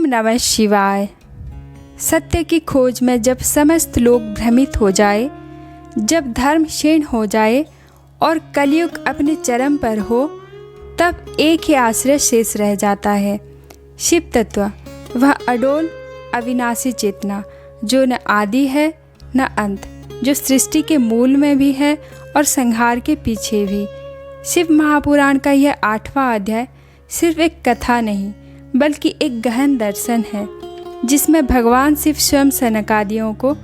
नमः शिवाय। सत्य की खोज में जब समस्त लोग भ्रमित हो जाए, जब धर्म क्षीण हो जाए और कलयुग अपने चरम पर हो, तब एक ही आश्रय शेष रह जाता है, शिव तत्व। वह अडोल अविनाशी चेतना जो न आदि है न अंत, जो सृष्टि के मूल में भी है और संहार के पीछे भी। शिव महापुराण का यह 8वां अध्याय सिर्फ एक कथा नहीं बल्कि एक गहन दर्शन है, जिसमें भगवान शिव स्वयं सनकादियों को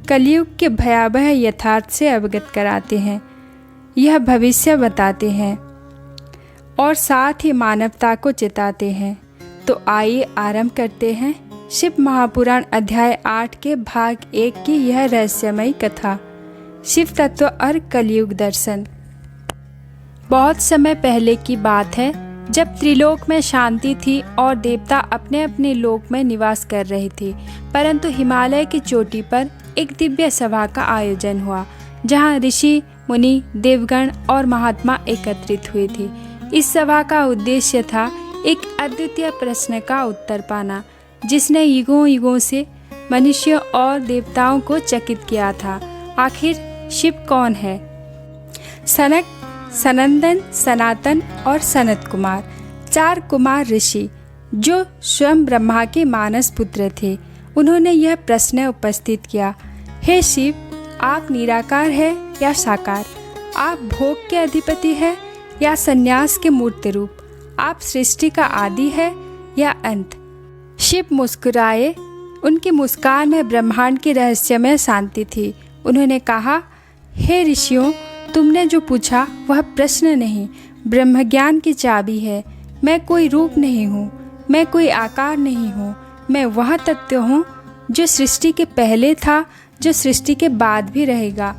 कलयुग के भयावह यथार्थ से अवगत कराते हैं, यह भविष्य बताते हैं और साथ ही मानवता को चेताते हैं। तो आइए आरंभ करते हैं शिव महापुराण अध्याय 8 के भाग 1 की यह रहस्यमयी कथा, शिव तत्व और कलयुग दर्शन। बहुत समय पहले की बात है, जब त्रिलोक में शांति थी और देवता अपने अपने लोक में निवास कर रहे थे, परंतु हिमालय की चोटी पर एक दिव्य सभा का आयोजन हुआ, जहां ऋषि, मुनि, देवगण और महात्मा एकत्रित हुए थे। इस सभा का उद्देश्य था एक अद्वितीय प्रश्न का उत्तर पाना, जिसने युगों युगों से मनुष्यों और देवताओं को चकित किया था। आखिर शिव कौन है? सनक, सनंदन, सनातन और सनत कुमार, 4 कुमार ऋषि जो स्वयं ब्रह्मा के मानस पुत्र थे, उन्होंने यह प्रश्न उपस्थित किया, हे शिव, आप निराकार है या साकार? आप भोग के अधिपति है या संन्यास के मूर्त रूप? आप सृष्टि का आदि है या अंत? शिव मुस्कुराए। उनकी मुस्कान में ब्रह्मांड की रहस्यमय शांति थी। उन्होंने कहा, हे ऋषियों, तुमने जो पूछा वह प्रश्न नहीं, ब्रह्मज्ञान की चाबी है। मैं कोई रूप नहीं हूँ, मैं कोई आकार नहीं हूँ, मैं वह तत्व हूँ जो सृष्टि के पहले था, जो सृष्टि के बाद भी रहेगा।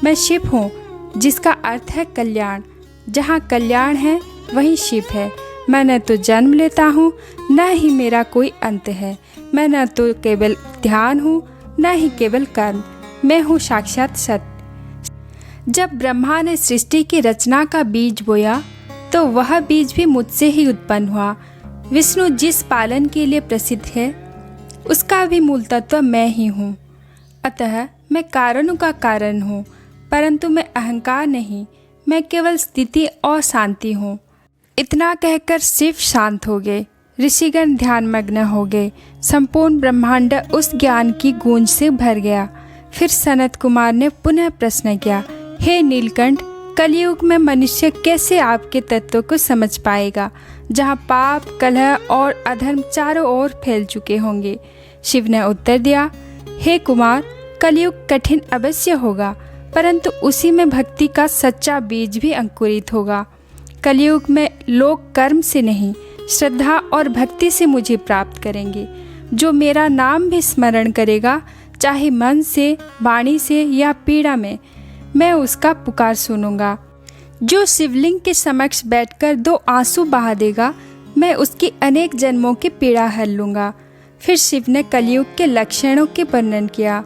मैं शिव हूँ, जिसका अर्थ है कल्याण। जहाँ कल्याण है वहीं शिव है। मैं न तो जन्म लेता हूँ, न ही मेरा कोई अंत है। मैं न तो केवल ध्यान हूँ, न ही केवल कर्म। मैं हूँ साक्षात सत्य। जब ब्रह्मा ने सृष्टि की रचना का बीज बोया, तो वह बीज भी मुझसे ही उत्पन्न हुआ। विष्णु जिस पालन के लिए प्रसिद्ध है, उसका भी मूल तत्व मैं ही हूँ। अतः मैं कारणों का कारण हूँ, परंतु मैं अहंकार नहीं, मैं केवल स्थिति और शांति हूँ। इतना कहकर शिव शांत हो गए। ऋषिगण ध्यानमग्न हो गए। संपूर्ण ब्रह्मांड उस ज्ञान की गूंज से भर गया। फिर सनत कुमार ने पुनः प्रश्न किया, हे नीलकंठ, कलयुग में मनुष्य कैसे आपके तत्व को समझ पाएगा, जहाँ पाप, कलह और अधर्म चारों ओर फैल चुके होंगे? शिव ने उत्तर दिया, हे कुमार, कलयुग कठिन अवश्य होगा, परंतु उसी में भक्ति का सच्चा बीज भी अंकुरित होगा। कलयुग में लोग कर्म से नहीं, श्रद्धा और भक्ति से मुझे प्राप्त करेंगे। जो मेरा नाम भी स्मरण करेगा, चाहे मन से, वाणी से या पीड़ा में, मैं उसका पुकार सुनूंगा। जो शिवलिंग के समक्ष बैठकर 2 आंसू बहा देगा, मैं उसकी अनेक जन्मों की पीड़ा हर लूँगा। फिर शिव ने कलयुग के लक्षणों के वर्णन किया।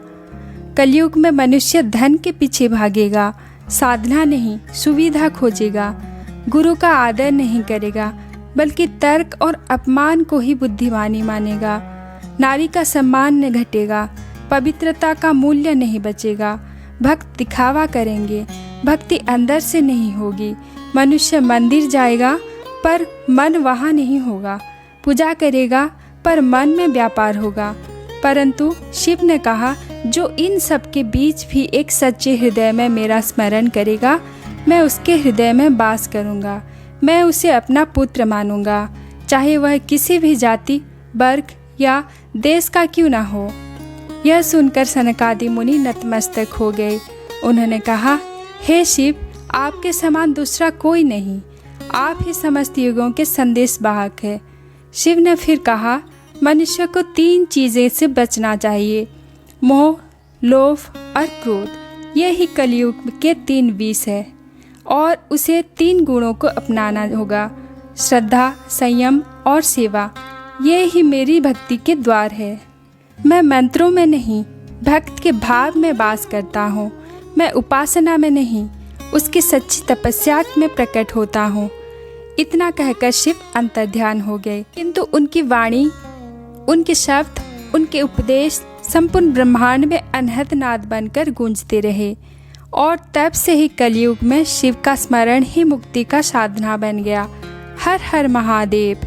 कलयुग में मनुष्य धन के पीछे भागेगा, साधना नहीं सुविधा खोजेगा, गुरु का आदर नहीं करेगा, बल्कि तर्क और अपमान को ही बुद्धिमानी मानेगा। नारी का सम्मान न घटेगा, पवित्रता का मूल्य नहीं बचेगा। भक्त दिखावा करेंगे, भक्ति अंदर से नहीं होगी। मनुष्य मंदिर जाएगा पर मन वहाँ नहीं होगा, पूजा करेगा पर मन में व्यापार होगा। परंतु शिव ने कहा, जो इन सब के बीच भी एक सच्चे हृदय में मेरा स्मरण करेगा, मैं उसके हृदय में वास करूँगा। मैं उसे अपना पुत्र मानूंगा, चाहे वह किसी भी जाति, वर्ग या देश का क्यों न हो। यह सुनकर सनकादि मुनि नतमस्तक हो गए। उन्होंने कहा, हे शिव, आपके समान दूसरा कोई नहीं, आप ही समस्त युगों के संदेश वाहक है। शिव ने फिर कहा, मनुष्य को 3 चीज़ें से बचना चाहिए, मोह, लोभ और क्रोध। यही कलयुग के 3 विष है और उसे 3 गुणों को अपनाना होगा, श्रद्धा, संयम और सेवा। ये ही मेरी भक्ति के द्वार है। मैं मंत्रों में नहीं, भक्त के भाव में वास करता हूँ। मैं उपासना में नहीं, उसकी सच्ची तपस्या में प्रकट होता हूँ। इतना कहकर शिव अंतर्ध्यान हो गए, किंतु उनकी वाणी उनके शब्द, उनके उपदेश संपूर्ण ब्रह्मांड में अनहद नाद बनकर गूंजते रहे और तब से ही कलयुग में शिव का स्मरण ही मुक्ति का साधना बन गया। हर हर महादेव।